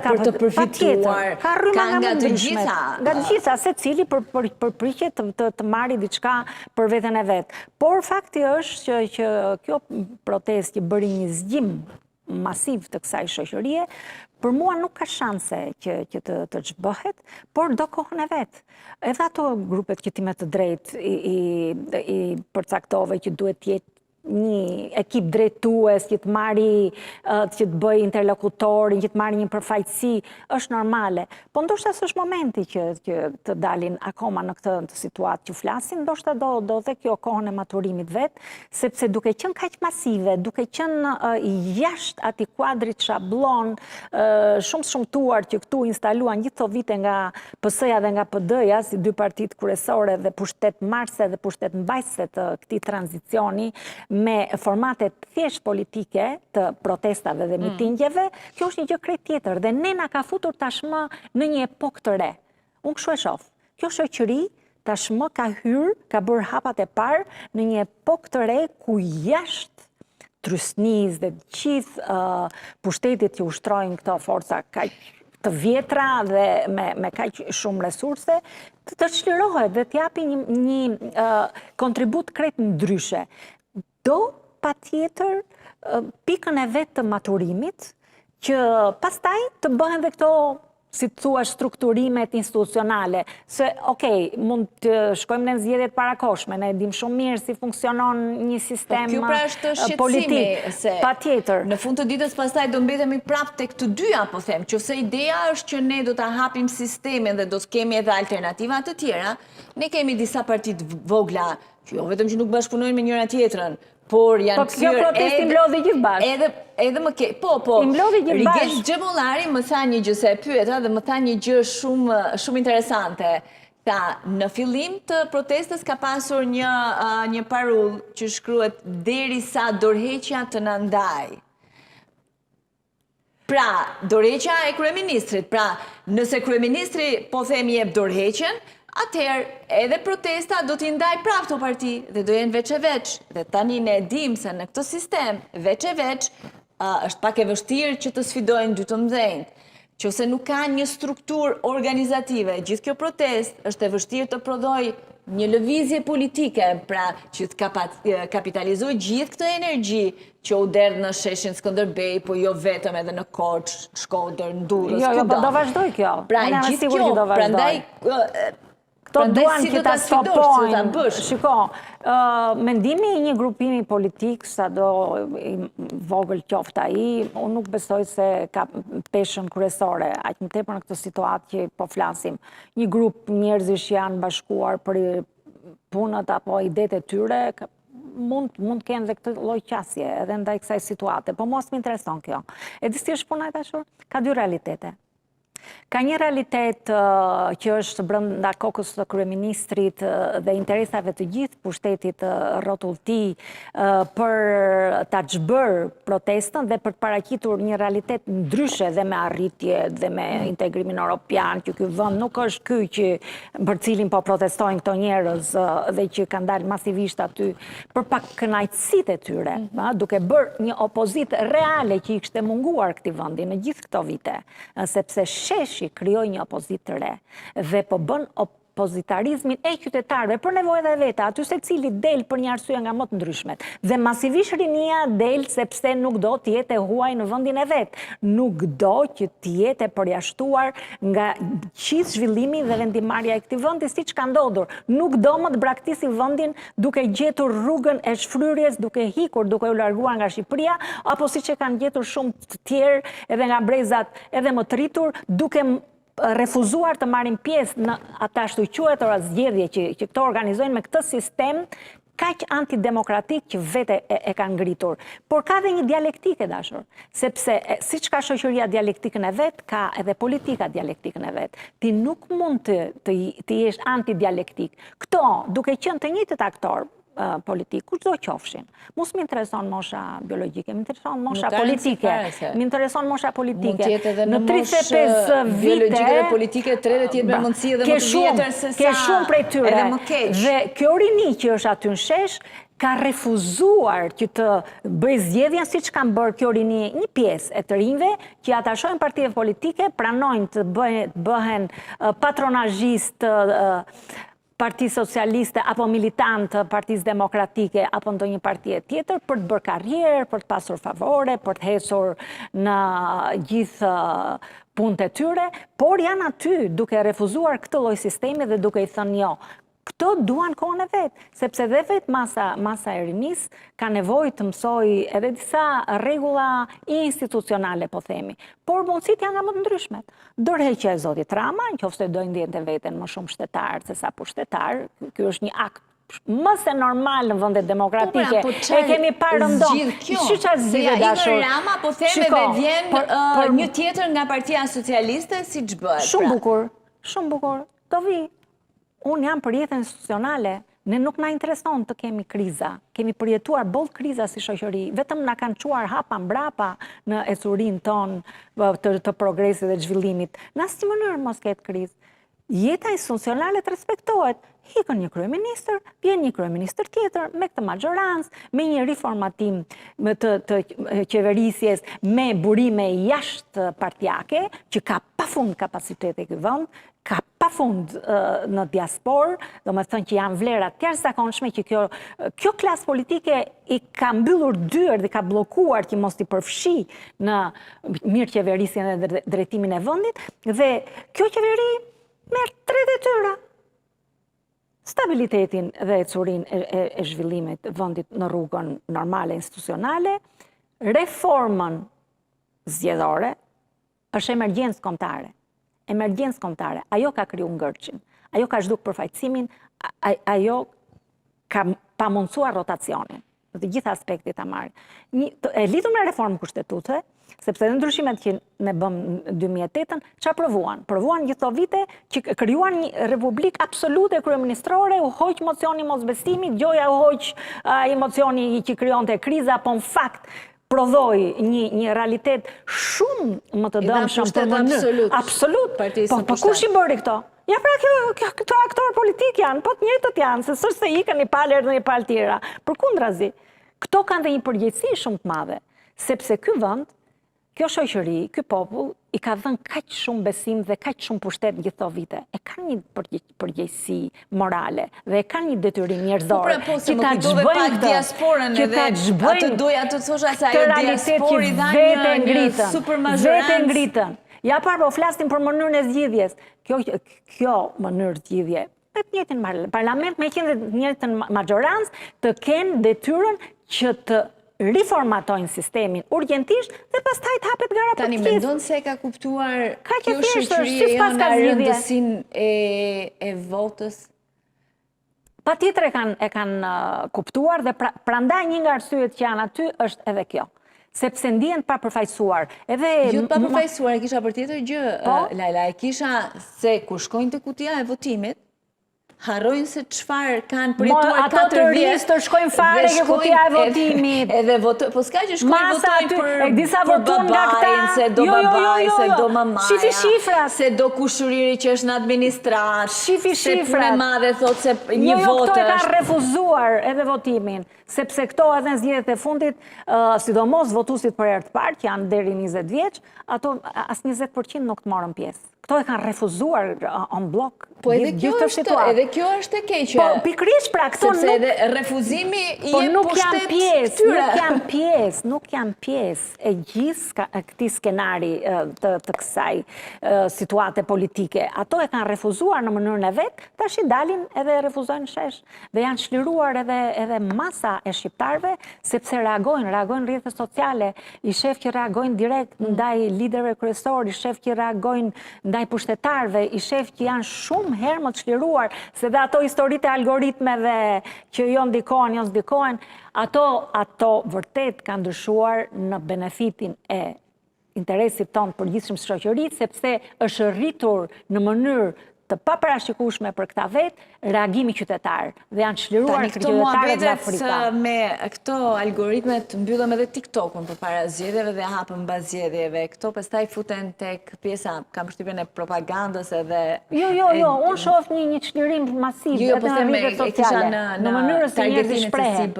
për të përfituar, ka nga të gjitha. Nga të gjitha, se cili përpriqet të marri diçka për veten e vetë. Por fakti është që kjo protestë që bëri një zgjim masiv të kësaj shoqërie, për mua nuk ka shanse që të ç'bëhet, por do kohën e vetë. Edhe ato grupet që ti me të drejtë i përcaktove që duhet të jetë një ekip drejtues që të marri, që të bëj interlokutorin, që të marri një përfaqësi, është normale. Po ndoshta s'është momenti që të dalin akoma në këtë situatë që flasin, ndoshta do dhe kjo kohën e maturimit vetë, sepse duke qenë kaq masive, duke qenë jashtë atij kuadrit shablon, shumë shumtuar që këtu instaluan gjithë këto vite nga PS-ja dhe nga PD-ja, si dy partitë kryesore dhe pushtetmarrëse dhe pushtetmbajtëse të këtij tranzicioni, me formatet thjesht politike të protestave dhe mitingjeve, kjo është një gjë krejt tjetër dhe ne na ka futur tashmë në një epokë të re. Unë kështu e shoh. Kjo shoqëri tashmë ka hyrë, ka bërë hapat e parë në një epokë të re ku jashtë trysnis dhe gjithë pushtetit që ushtrojnë këto forca kaq të vjetra dhe me kaq shumë resurse, të çlirohet dhe t'japi një kontribut krejt ndryshe. Do patjetër pikën e vetë të maturimit, që pastaj të bëhen dhe këto, si të thua, strukturimet institucionale. Se, mund të shkojmë në zgjedhjet parakoshme, ne dim shumë mirë si funksionon një sistem politik. Patjetër. Në fund të ditës pastaj do mbetemi prapë tek të dyja, po them, qofse ideja është që ne do ta hapim sistemin dhe do të kemi edhe alternativa të tjera, ne kemi disa partitë vogla, që jo vetëm që nuk bashkëpunojnë me njëra tjetrën, por janë kjo protest i mblodhi gjithë bashkë. Edhe më ke, po, Rigesh Xhemollari më tha një gjë se e pyeta dhe më tha një gjë shumë interesante. Tha, në fillim të protestës ka pasur një parull që shkruhet derisa dorëheqja të na ndaj. Pra, dorëheqja e kryeministrit. Pra, nëse kryeministri po themi jep dorëheqjen, atëherë edhe protesta do t'i ndaj prapë këto parti dhe do jenë veç e veç. Dhe tani ne dim se në këtë sistem, veç e veç, është pak e vështirë që të sfidojnë dy të mëdhenjt. Qofse nuk ka një strukturë organizative, gjithë kjo protest është e vështirë të prodhoj një lëvizje politike, pra që të kapitalizoj gjithë këtë energji që u derdhë në sheshin Skënderbej, po jo vetëm edhe në Korçë, Shkodër, Durrës, kudo. Jo, do vazhdoj kjo. Pra gjithë kjo, prandaj këto duan që ta stopojnë. Shiko, mendimi i një grupimi politik, sa do vogël qoftë ai, unë nuk besoj se ka peshën kryesore, aq më tepër në këtë situatë që po flasim. Një grup njerëzish janë bashkuar për punët apo idetë e tyre, mund kenë dhe këtë lloj qasje edhe ndaj kësaj situate, po mos më intereson kjo. E di si është puna e dashur? Ka dy realitete. Ka një realitet që është brenda kokës të kryeministrit dhe interesave të gjithë pushtetit rrotullti për ta zhbërë protestën dhe për të paraqitur një realitet ndryshe dhe me arritje dhe me integrimin europian, që ky vend nuk është ky që për cilin po protestojnë këto njerëz dhe që kanë dalë masivisht aty për pak kënaqësitë e tyre, duke bërë një opozitë reale që i kishte munguar këtij vendi në gjithë këto vite, sepse sheshi krijoi një opozitë të re dhe po bën opozitarizmin e qytetarëve për nevojat e veta, aty secili del për një arsye nga më të ndryshmet. Dhe masivisht rinia del sepse nuk do të jetë e huaj në vendin e vet, nuk do që të jetë e përjashtuar nga gjithë zhvillimi dhe vendimarrja e këtij vendi, siç ka ndodhur. Nuk do më të braktisi vendin duke gjetur rrugën e shfryrjes, duke hikur, duke u larguar nga Shqipëria, apo siç e kanë gjetur shumë të tjerë edhe nga brezat edhe më të rritur, duke refuzuar të marrin pjesë në ata ashtu quhetura zgjedhje që këto organizojnë me këtë sistem kaq antidemokratik që vete e ka ngritur. Por ka dhe një dialektike, dashur, sepse siç ka shoqëria dialektikën e vet, ka edhe politika dialektikën e vet. Ti nuk mund të jesh antidialektik. Këto, duke qenë të njëjtët aktor, politik, kush do qofshin. Mos më intereson mosha biologjike, më intereson mosha politike. Më intereson mosha politike. Mund tjetë edhe në moshë biologjike dhe politike, të redhe tjetë me mundësi edhe më të vjetër se sa edhe më keq. Dhe kjo rini që është aty në shesh, ka refuzuar që të bëjë zgjedhjen si që kanë bërë kjo rini një pjesë e të rinjve, që ata shohin partive politike, pranojnë të bëhen patronazhist Parti Socialiste apo militant Partisë Demokratike apo ndonjë partie tjetër për të bërë karrierë, për të pasur favore, për të hecur në gjithë punët e tyre, por janë aty duke refuzuar këtë lloj sistemi dhe duke i thënë jo. Këto duan kohën e vetë, sepse dhe vetë masa e rinis ka nevojë të mësoj edhe disa rregulla institucionale, po themi. Por mundësit janë nga më të ndryshmet. Dorëheqja e zotit Rama, nëse do ndjente veten më shumë shtetar se sa pushtetar, ky është një akt më se normal në vendet demokratike. E kemi parë rëndom. Se ja Igor Rama, po theme dhe vjen një tjetër nga Partia Socialiste, si që bëhet. Shumë bukur, shumë bukur. Do vi. Unë jam për jetën institucionale, ne nuk na intereson të kemi kriza. Kemi përjetuar boll kriza si shoqëri, vetëm na kanë çuar hapa mbrapa në ecurinë tonë të progresit dhe zhvillimit. Në asnjë mënyrë mos ketë krizë. Jeta institucionale të respektohet. Hikën një kryeministër, vjen një kryeministër tjetër me këtë majorancë, me një riformatim të qeverisjes me burime jashtë partijake, që ka pafund kapacitet e ky vend, ka pafund në diasporë, do me thënë që janë vlerat të jashtëzakonshme që kjo klasë politike i ka mbyllur dyert dhe ka bllokuar që mos t'i përfshi në mirë qeverisjen dhe drejtimin e vendit, dhe kjo qeveri merr 3 detyra. Stabilitetin dhe ecurinë e zhvillimit vendit në rrugën normale institucionale, reformën zgjedhore, është emergjencë kombëtare. Emergjencë kombëtare, ajo ka kriju ngërçin, ajo ka zhduk përfaqësimin, ajo ka pamundsuar rotacionin në të gjitha aspektet ta marrë. E lidhur me reformën kushtetutëse, sepse dhe ndryshimet që ne bëm 2008-ën, që provuan? Provuan gjithë to vite që krijuan një republik absolute kryeministrore, u hoq mocioni mosbesimi, gjoja u hoq emocioni që krijonte kriza, po në fakt prodhoi një realitet shumë më të dëmshëm për mënyrë. Absolut. Po kush i bëri këto? Ja pra këto aktorë politik janë, po të njëjtët janë, se s'është se ikën një palë erdhën një palë tjera. Përkundrazi, këto kanë dhe një përgjegjësi shumë të madhe, sepse ky vend, kjo shoqëri, ky popull i ka dhënë kaq shumë besim dhe kaq shumë pushtet gjithë këto vite. E kanë një përgjegjësi morale dhe e kanë një detyrim njerëzore. Që ta zhbëjnë pak diasporën edhe atë doja të thosha se ajo diaspori dha një supermajorancë. Vete ngritën. Ja parë po flasim për mënyrën e zgjidhjes. Kjo mënyrë zgjidhje, me të njëjtin parlament, me qenë dhe njëjtën majorancë, të kenë detyrën që të riformatojnë sistemin urgjentisht dhe pastaj të hapet gara për të Tani mendon se ka kuptuar kjo shoqëri nga rëndësinë e votës? Patjetër e kanë kuptuar dhe prandaj një nga arsyet që janë aty është edhe kjo. Sepse ndihen pa përfaqësuar. Jo pa përfaqësuar, e kisha për tjetër gjë, Laila, e kisha se kur shkojnë te kutia e votimit, harrojnë se çfarë kanë përjetuar 4 vjet. Ato të rinj të shkojnë fare ke kutia e votimit. Edhe po s'ka që shkojnë votojnë për babain, se do babai, se do mamaja. Shifi shifrat. Se do kushëriri që është në administrat. Shifi shifrat. Se me madhe thot se një votë këto e kanë refuzuar edhe votimin, sepse këto edhe në zgjedhjet e fundit, sidomos votuesit për herë të parë, që janë deri 20 vjeç, ato as 20% nuk të morën pjesë. Këto e kanë refuzuar on blok. Po edhe kjo është e keqe. Po pikërisht pra këto sepse edhe refuzimi i jep pushtet këtyre. Nuk janë pjesë e gjithë këtij skenari të kësaj situate politike. Ato e kanë refuzuar në mënyrën e vet, tash i dalin edhe refuzojnë shesh. Dhe janë çliruar edhe masa e shqiptarëve sepse reagojnë rrjetet sociale, i shef që reagojnë direkt ndaj liderëve kryesor, i shef që reagojnë ndaj pushtetarëve, i shef që janë shumë herë më të çliruar, se dhe ato historitë e algoritmeve që jo ndikohen, ato vërtet kanë ndryshuar në benefitin e interesit tonë përgjithshëm së shoqërisë, sepse është rritur në mënyrë të paparashikueshme për këta vetë, reagimi qytetar dhe janë çliruar qytetarët nga Afrika. Me këto algoritmet mbyllëm edhe TikTokun përpara zgjedhjeve dhe hapën mbas zgjedhjeve. Këto pastaj futen tek pjesa, kam përshtypjen e propagandës edhe Jo, unë shoh një çlirim masiv edhe në rrjetet sociale, në mënyrën se njerëzit shprehen.